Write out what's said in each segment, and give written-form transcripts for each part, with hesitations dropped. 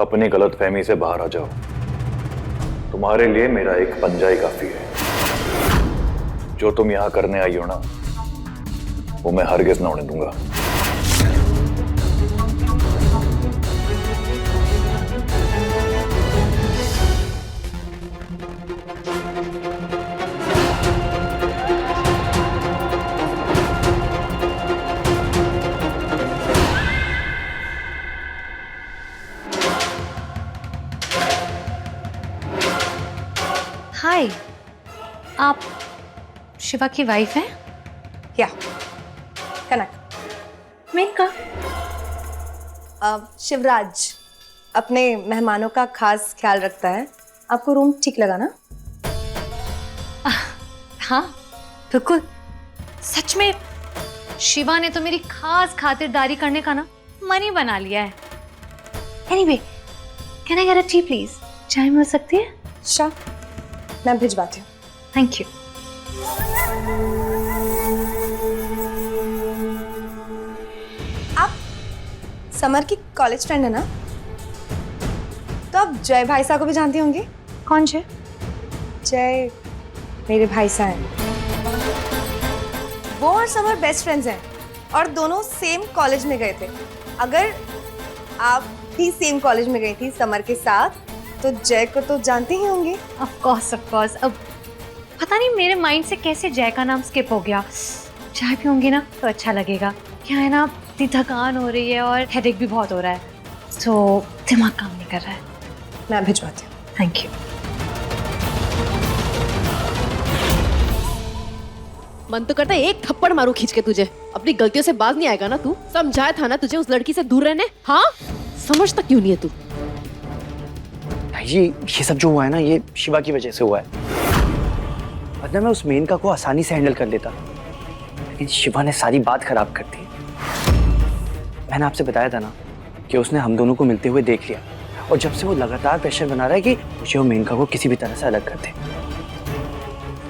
अपनी गलतफहमी से बाहर आ जाओ। तुम्हारे लिए मेरा एक पंजा ही काफी है। जो तुम यहां करने आई हो ना, वो मैं हरगिज ना होने दूंगा। हाय, आप शिवा की वाइफ हैं? या कनक मेनका। शिवराज अपने मेहमानों का खास ख्याल रखता है। आपको रूम ठीक लगा ना? हाँ बिल्कुल। सच में शिवा ने तो मेरी खास खातिरदारी करने का ना मन ही बना लिया है। Anyway, can I get a T please? चाय मिल सकती है? शाह, मैं भिजवाती हूँ। Thank you. आप समर की कॉलेज फ्रेंड है ना? तो आप जय भाई साहब को भी जानती होंगी। कौन जय? जय मेरे भाई साहब हैं। वो और समर बेस्ट फ्रेंड्स हैं और दोनों सेम कॉलेज में गए थे। अगर आप भी सेम कॉलेज में गई थी समर के साथ, तो जय को तो जानती ही होंगी। Of course. अब पता नहीं मेरे माइंड से कैसे जय का नाम स्किप हो गया। चाय पीऊंगी ना तो अच्छा लगेगा। क्या है ना, इतनी थकान हो रही है और हेडेक भी बहुत हो रहा है, तो दिमाग काम नहीं कर रहा है। मैं भिजवाती हूँ। Thank you. मन तो करता है एक थप्पड़ मारू खींच के तुझे। अपनी गलतियों से बाज नहीं आएगा ना तू? समझाया था ना तुझे उस लड़की से दूर रहने। हाँ, समझता क्यों नहीं है तू? ये सब जो हुआ है ना, ये शिवा की वजह से हुआ है। वरना मैं उस मेनका को आसानी से हैंडल कर लेता, लेकिन शिवा ने सारी बात खराब कर दी। मैंने आपसे बताया था ना कि उसने हम दोनों को मिलते हुए देख लिया, और जब से वो लगातार प्रेशर बना रहा है कि मुझे वो मेनका को किसी भी तरह से अलग कर दे।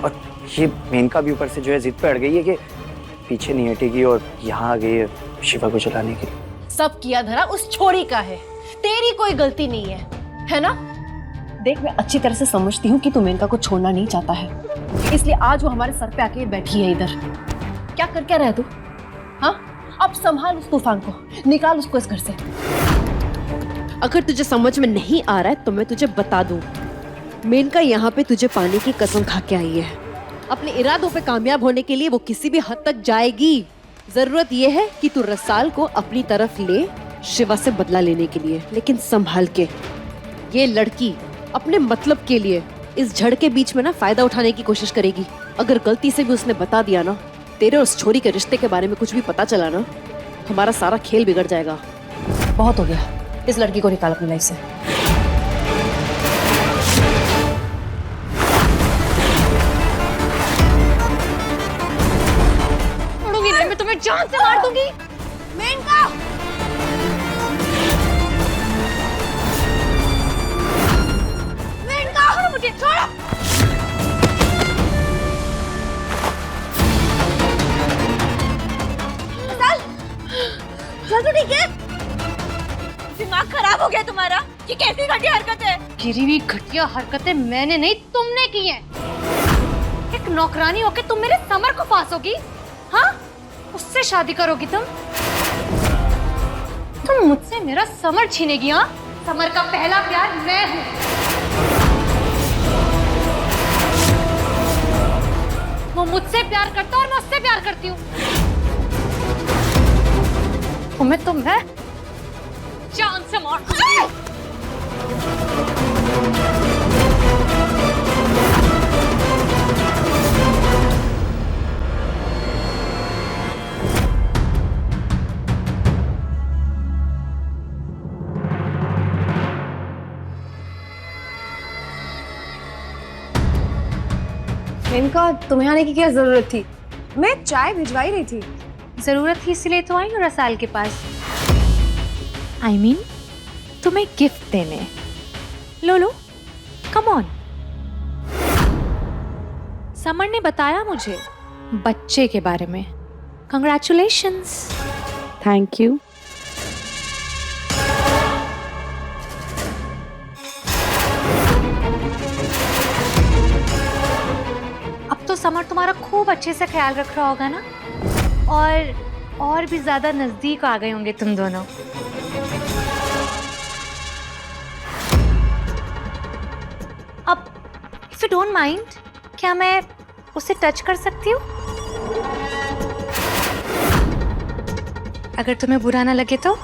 और ये मेनका भी ऊपर से जो है जिद पे अड़ गई है कि पीछे नहीं हटेगी और यहाँ आ गई है शिवा को चलाने के लिए। सब किया धरा उस छोरी का है, तेरी कोई गलती नहीं है ना? देख, मैं अच्छी तरह से समझती हूँ कि तू मेनका को छोड़ना नहीं चाहता है, इसलिए आज वो हमारे सर पे आके बैठी है इधर। क्या कर क्या रहा है तू? हाँ, अब संभाल उस तूफान को, निकाल उसको इस घर से। अगर तुझे समझ में नहीं आ रहा है तो मैं तुझे बता दूं, मेनका यहाँ पे तुझे पाने की कसम खा के आई है। अपने इरादों पे कामयाब होने के लिए वो किसी भी हद तक जाएगी। जरूरत यह है कि तू रसाल को अपनी तरफ ले, शिवा से बदला लेने के लिए, लेकिन संभाल के। ये लड़की अपने मतलब के लिए इस झड़ के बीच में ना फायदा उठाने की कोशिश करेगी। अगर गलती से भी उसने बता दिया ना, तेरे उस छोरी के रिश्ते के बारे में कुछ भी पता चला ना, हमारा सारा खेल बिगड़ जाएगा। बहुत हो गया, इस लड़की को निकाल अपनी लाइफ से। छोड़ूंगी नहीं, मैं तुम्हें जान से मार दूंगी। मेनका! मेनका! मुझे छोड़ो! चल तो ठीक है। दिमाग खराब हो गया तुम्हारा? ये कैसी घटिया हरकत है? गिरी हुई घटिया हरकतें मैंने नहीं, तुमने की हैं। एक नौकरानी होके तुम मेरे समर को फांसोगी? हाँ, उससे शादी करोगी तुम? तुम मुझसे मेरा समर छीनेगी? हाँ, समर का पहला प्यार मैं हूँ। वो मुझसे प्यार करता और मैं उससे प्यार करती हूँ। तुम्हें तो मैं जान से मार दूंगी। मेनका, तुम्हें आने की क्या जरूरत थी? मैं चाय भिजवा ही रही थी। जरूरत थी इसलिए तो आई हूँ रसाल के पास। I mean, तुम्हें गिफ्ट देने। लो लो, कम ऑन। समर ने बताया मुझे बच्चे के बारे में। कंग्रेचुलेशंस। Thank you. तुम्हारा खूब अच्छे से ख्याल रख रहा होगा ना, और भी ज्यादा नजदीक आ गए होंगे तुम दोनों। अब इफ यू डोंट माइंड, क्या मैं उसे टच कर सकती हूँ? अगर तुम्हें बुरा ना लगे तो।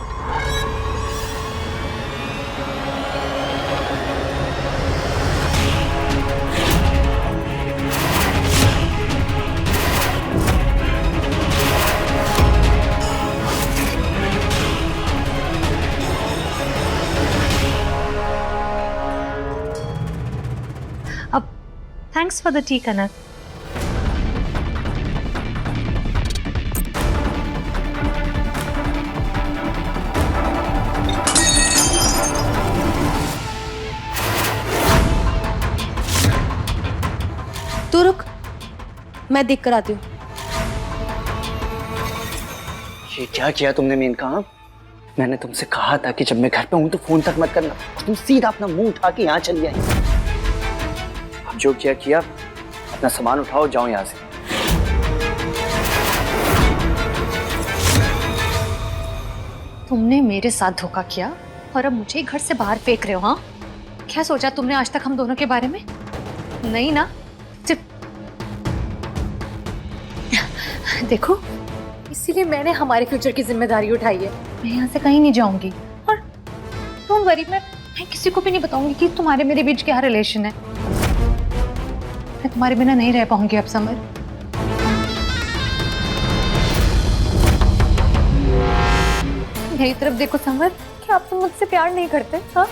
अब थैंक्स फॉर द टी कनक। तू रुक, मैं देख कर आती हूँ। ये क्या किया तुमने मेनका? हाँ? मैंने तुमसे कहा था कि जब मैं घर पे हूं तो फोन तक मत करना। तुम सीधा अपना मुंह उठा के यहाँ चली आई। अब जो किया किया, अपना सामान उठाओ, जाओ यहाँ से। तुमने मेरे साथ धोखा किया और अब मुझे घर से बाहर फेंक रहे हो? हाँ, क्या सोचा तुमने आज तक हम दोनों के बारे में? नहीं ना? देखो, इसीलिए मैंने हमारे फ्यूचर की जिम्मेदारी उठाई है। मैं यहाँ से कहीं नहीं जाऊंगी, और डोंट वरी, मैं किसी को भी नहीं बताऊंगी कि तुम्हारे मेरे बीच क्या रिलेशन है। मैं तुम्हारे बिना नहीं रह पाऊंगी अब समर। मेरी तरफ देखो समर, क्या आप तुम मुझसे प्यार नहीं करते? हाँ,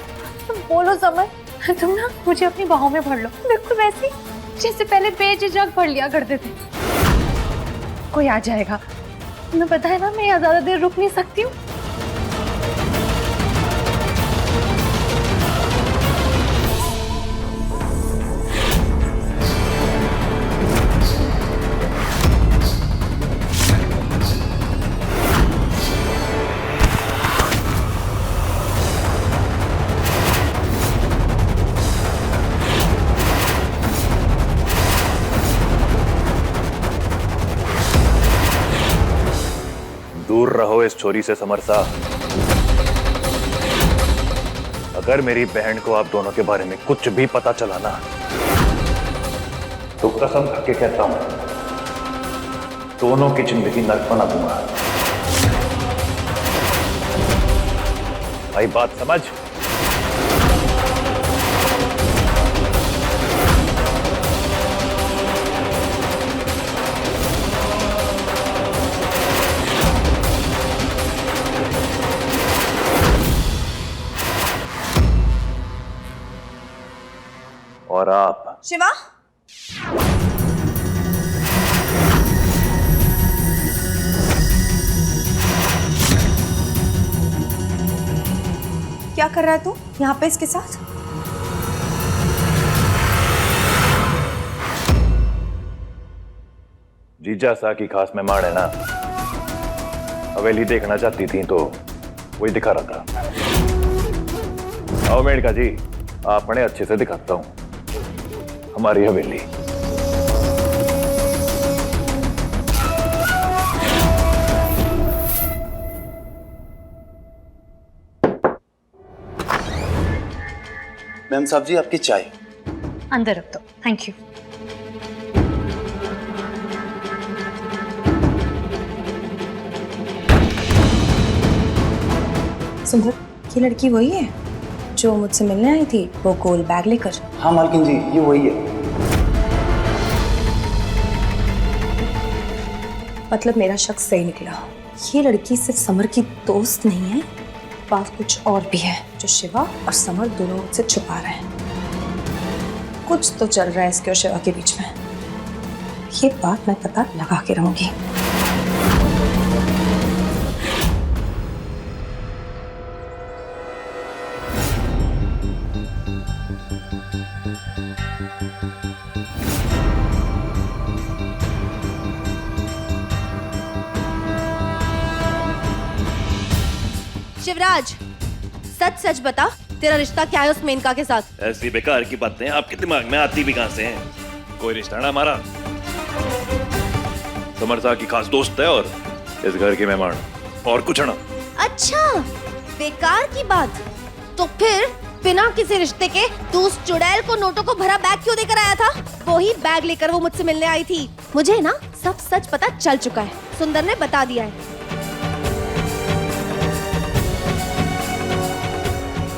तुम बोलो समर, तुम ना मुझे अपनी बाहों में भर लो, बिल्कुल वैसी जैसे पहले बेझिझक भर लिया करते थे। कोई आ जाएगा, तुम्हें पता है ना, मैं यहाँ ज्यादा देर रुक नहीं सकती हूँ। दूर रहो इस छोरी से समर सा। अगर मेरी बहन को आप दोनों के बारे में कुछ भी पता चला ना, तो कसम करके कहता हूं, दोनों की जिंदगी नर्क बना दूंगा। भाई बात समझ? और आप शिवा, क्या कर रहा है तू यहाँ पे इसके साथ? जीजा सा की खास मेहमान है ना, हवेली देखना चाहती थी तो वही दिखा रहा था। आओ मेनका जी, आपने अच्छे से दिखाता हूं हमारी हवेली। मैम साहब जी, आपकी चाय। अंदर रख दो, थैंक यू। सुंदर, ये लड़की वही है जो मुझसे मिलने आई थी, वो गोल बैग लेकर? हाँ मालकिन जी, ये वही है। मतलब मेरा शक सही निकला, ये लड़की सिर्फ समर की दोस्त नहीं है, बात कुछ और भी है जो शिवा और समर दोनों मुझसे छुपा रहे हैं। कुछ तो चल रहा है इसके और शिवा के बीच में, ये बात मैं पता लगा के रहूंगी। शिवराज, सच सच बता, तेरा रिश्ता क्या है उस मेनका के साथ? ऐसी बेकार की बातें आपके दिमाग में आती भी कहां से हैं? कोई रिश्ता ना हमारा। समर सा की खास दोस्त है और इस घर के मेहमान, और कुछ ना। अच्छा, बेकार की बात। तो फिर बिना किसी रिश्ते के तू उस चुड़ैल को नोटों को भरा बैग क्यों देकर आया था? वही बैग लेकर वो मुझसे मिलने आई थी। मुझे ना सब सच पता चल चुका है, सुंदर ने बता दिया है।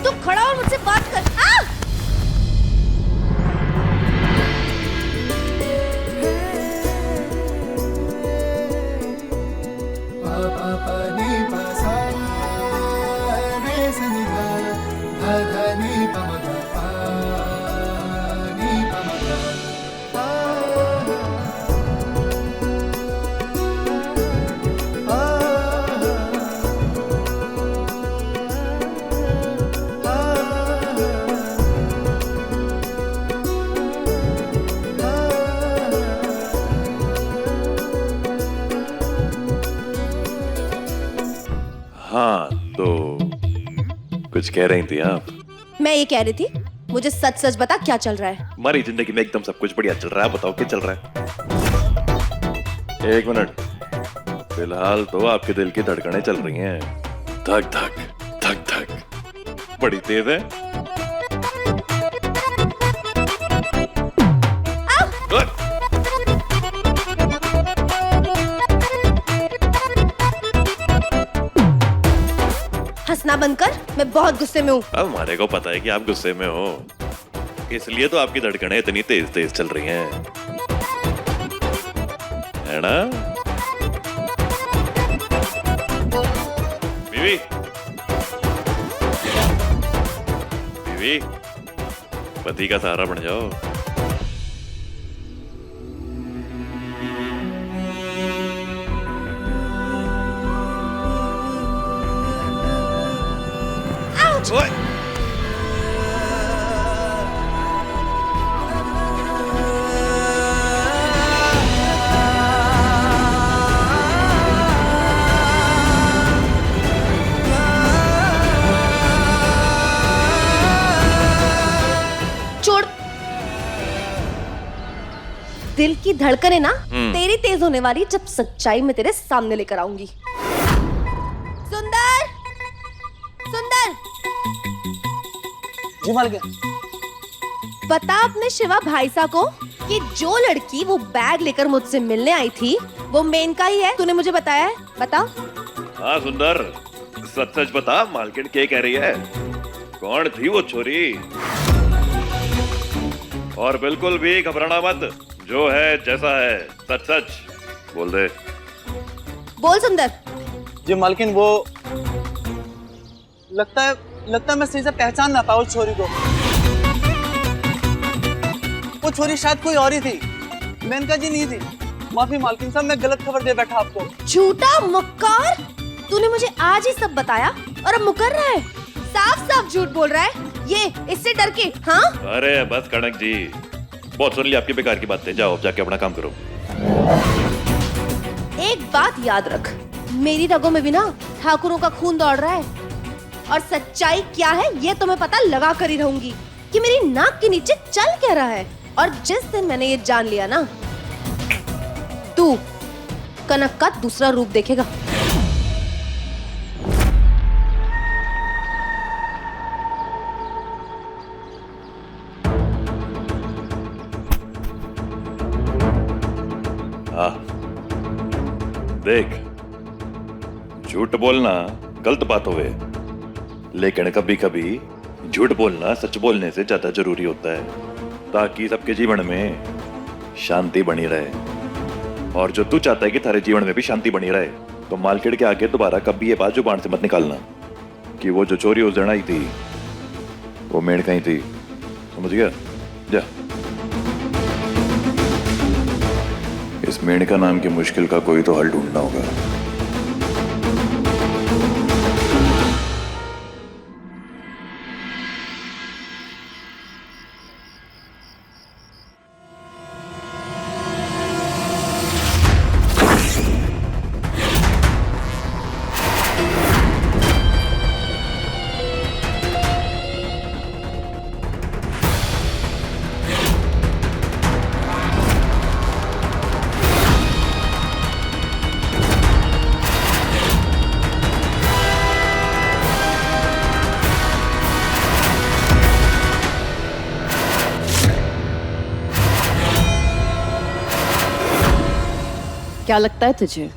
तू खड़ा और मुझसे बात कर। हाँ, तो कुछ कह रही थी आप? मैं ये कह रही थी, मुझे सच सच बता क्या चल रहा है। हमारी जिंदगी में एकदम सब कुछ बढ़िया चल रहा है। बताओ क्या चल रहा है? एक मिनट, फिलहाल तो आपके दिल की धड़कनें चल रही हैं, धक धक धक धक, बड़ी तेज है। हंसना बंद कर, मैं बहुत गुस्से में हूँ। अब हमारे को पता है कि आप गुस्से में हो, इसलिए तो आपकी धड़कनें इतनी तेज तेज चल रही हैं, है ना बीवी? बीवी, पति का सहारा बन जाओ। ओए! छोड़। दिल की धड़कनें ना तेरी तेज होने वाली जब सच्चाई में तेरे सामने लेकर आऊंगी। सुंदर, सुंदर, जी मालकिन। बता अपने शिवा भाई साहब को कि जो लड़की वो बैग लेकर मुझसे मिलने आई थी वो मेनका ही है। तूने मुझे बताया है, बता। हाँ सुंदर, सच सच बता, मालकिन क्या कह रही है? कौन थी वो छोरी? और बिल्कुल भी घबराना मत, जो है जैसा है सच सच बोल दे। बोल सुंदर। जी मालकिन, वो लगता है मैं सही से पहचान ना पाऊँ उस छोरी को। वो छोरी शायद कोई और ही थी, मेनका जी नहीं थी। माफी मालकिन साहब, मैं गलत खबर दे बैठा आपको। झूठा मुक्कार, तूने मुझे आज ही सब बताया और अब मुकर रहा है। साफ साफ झूठ बोल रहा है ये, इससे डर के। हाँ, अरे बस कनक जी, बहुत सुन ली आपकी बेकार की बातें। जाओ अब जाके अपना काम करो। एक बात याद रख, मेरी रगों में भी ना ठाकुरों का खून दौड़ रहा है, और सच्चाई क्या है ये तो मैं पता लगा कर ही रहूंगी कि मेरी नाक के नीचे चल क्या रहा है। और जिस दिन मैंने ये जान लिया ना, तू कनक का दूसरा रूप देखेगा। हाँ देख, झूठ बोलना गलत बात होवे, लेकिन कभी कभी झूठ बोलना सच बोलने से ज्यादा जरूरी होता है, ताकि सबके जीवन में शांति बनी रहे। और जो तू चाहता है कि थारे जीवन में भी शांति बनी रहे, तो मालकिन के आगे दोबारा कभी ये बात जुबान से मत निकालना कि वो जो चोरी उस दिन आई थी वो मेंढका ही थी। समझ गया? जा, इस मेंढका नाम की मुश्किल का कोई तो हल ढूंढना होगा। क्या लगता है तुझे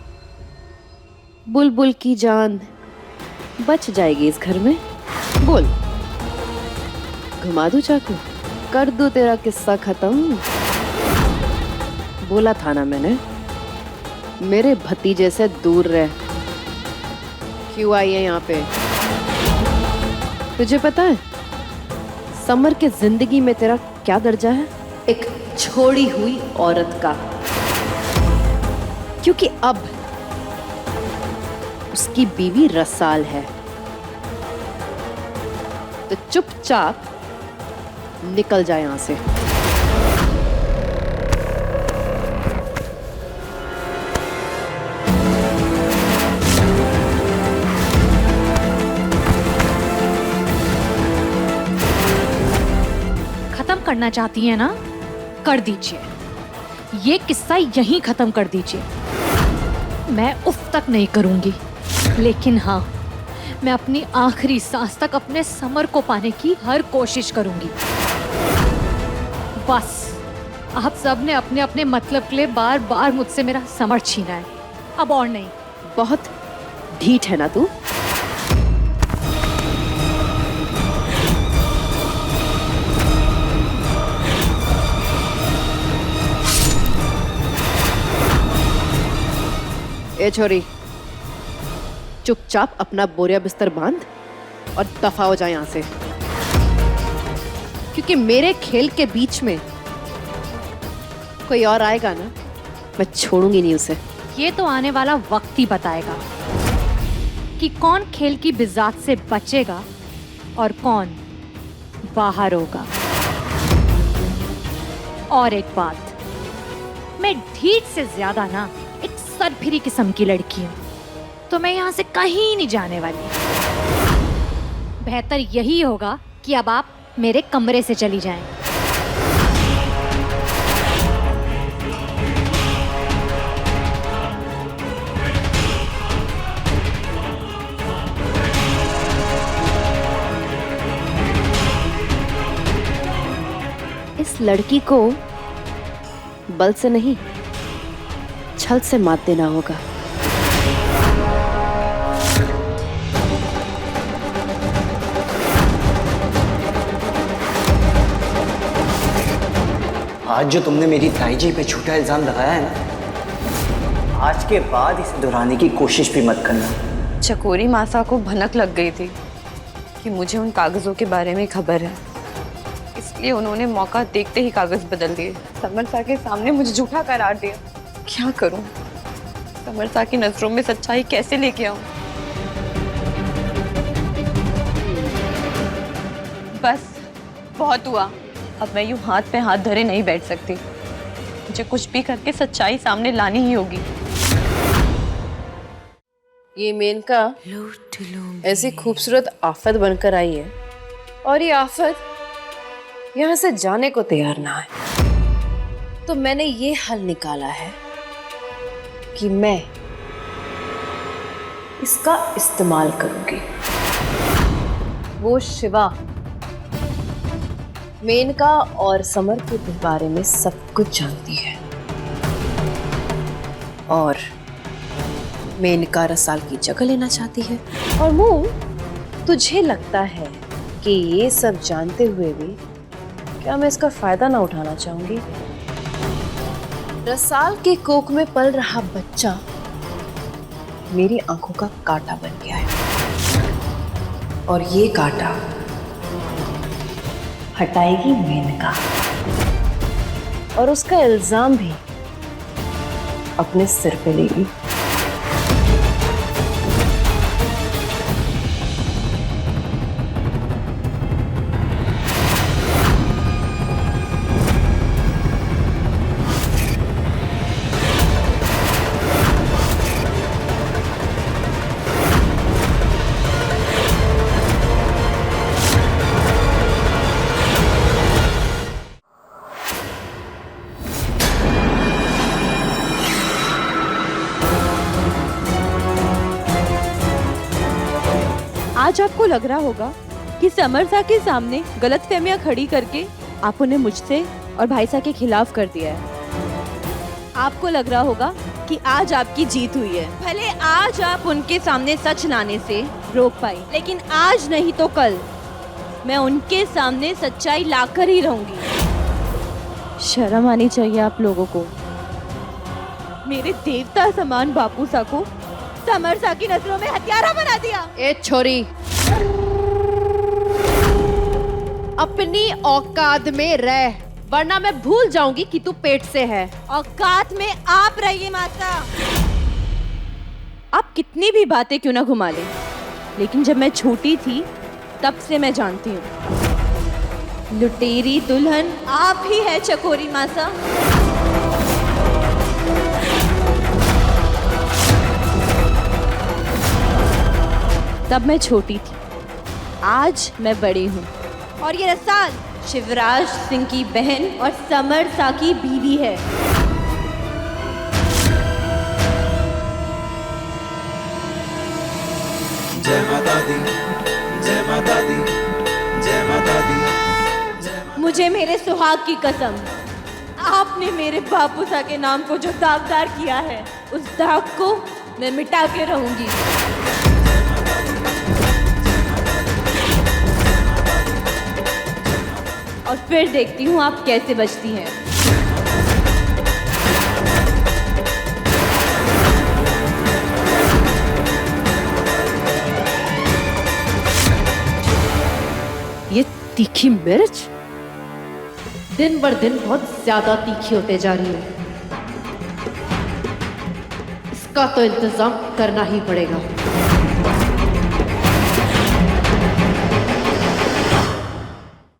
बुलबुल की जान बच जाएगी इस घर में? बोल, घुमा दूं चाकू, कर दूं तेरा किस्सा खत्म? बोला था ना मैंने, मेरे भतीजे से दूर रह। क्यों आई है यहाँ पे? तुझे पता है समर के जिंदगी में तेरा क्या दर्जा है? एक छोड़ी हुई औरत का। क्योंकि अब उसकी बीवी रसाल है। तो चुपचाप निकल जाए यहां से। खत्म करना चाहती है ना, कर दीजिए। ये किस्सा यहीं खत्म कर दीजिए। मैं उफ तक नहीं करूंगी, लेकिन हाँ, मैं अपनी आखिरी सांस तक अपने समर को पाने की हर कोशिश करूंगी। बस आप सब ने अपने अपने मतलब के लिए बार बार मुझसे मेरा समर छीना है, अब और नहीं। बहुत ढीठ है ना तू? ए छोरी, चुपचाप अपना बोरिया बिस्तर बांध और दफा हो जाए यहां से। क्योंकि मेरे खेल के बीच में कोई और आएगा ना, मैं छोड़ूंगी नहीं उसे। ये तो आने वाला वक्त ही बताएगा कि कौन खेल की बिजात से बचेगा और कौन बाहर होगा। और एक बात, मैं ढीठ से ज्यादा ना एक सरफिरी किस्म की लड़की हूं, तो मैं यहां से कहीं नहीं जाने वाली। बेहतर यही होगा कि अब आप मेरे कमरे से चली जाएं। इस लड़की को बल से नहीं, छल से मात देना होगा। आज जो तुमने मेरी ताई जी पे झूठा इल्जाम लगाया है ना, आज के बाद इसे दोहराने की कोशिश भी मत करना। चकोरी मासा को भनक लग गई थी कि मुझे उन कागजों के बारे में खबर है, इसलिए उन्होंने मौका देखते ही कागज बदल दिए। समर सा के सामने मुझे झूठा करार दिया। क्या करूं? समर सा की नजरों में सच्चाई कैसे लेके आऊं? बस बहुत हुआ। अब मैं यूं हाथ पे हाथ धरे नहीं बैठ सकती। मुझे कुछ भी करके सच्चाई सामने लानी ही होगी। ये मेनका ऐसी खूबसूरत आफत बनकर आई है, और ये आफत यहाँ से जाने को तैयार ना है। तो मैंने ये हल निकाला है कि मैं इसका इस्तेमाल करूंगी। वो शिवा मेनका और समर के बारे में सब कुछ जानती है, और मेनका रसाल की जगह लेना चाहती है। और मुंह, तुझे लगता है कि ये सब जानते हुए भी क्या मैं इसका फायदा ना उठाना चाहूंगी? रसाल के कोख में पल रहा बच्चा मेरी आंखों का कांटा बन गया है, और ये कांटा हटाएगी मेनका, और उसका इल्जाम भी अपने सिर पे लेगी। आज आपको लग रहा होगा कि समर सा के सामने गलतफहमियां खड़ी करके आप उन्हें मुझसे और भाई सा के खिलाफ कर दिया है। आपको लग रहा होगा कि आज आपकी जीत हुई है। भले आज आप उनके सामने सच लाने से रोक पाई, लेकिन आज नहीं तो कल मैं उनके सामने सच्चाई लाकर ही रहूंगी। शर्म आनी चाहिए आप लोगों को। मेरे देवता समान बापू सा को समर सा की नजरों में हत्यारा बना दिया। ए छोरी, अपनी औकात में रह, वरना मैं भूल जाऊंगी कि तू पेट से है। औकात में आप रहिए माता। आप कितनी भी बातें क्यों ना घुमा ले, लेकिन जब मैं छोटी थी तब से मैं जानती हूँ लुटेरी दुल्हन आप ही है चकोरी मासा। तब मैं छोटी थी, आज मैं बड़ी हूँ और ये रसाल शिवराज सिंह की बहन और समर सा की बीवी है। जय माता दी, जय माता दी, जय माता दी। मुझे मेरे सुहाग की कसम, आपने मेरे बापू सा के नाम को जो दागदार किया है, उस दाग को मैं मिटा के रहूंगी। और फिर देखती हूँ आप कैसे बचती हैं। ये तीखी मिर्च दिन बर दिन बहुत ज्यादा तीखी होते जा रही है। इसका तो इंतजाम करना ही पड़ेगा।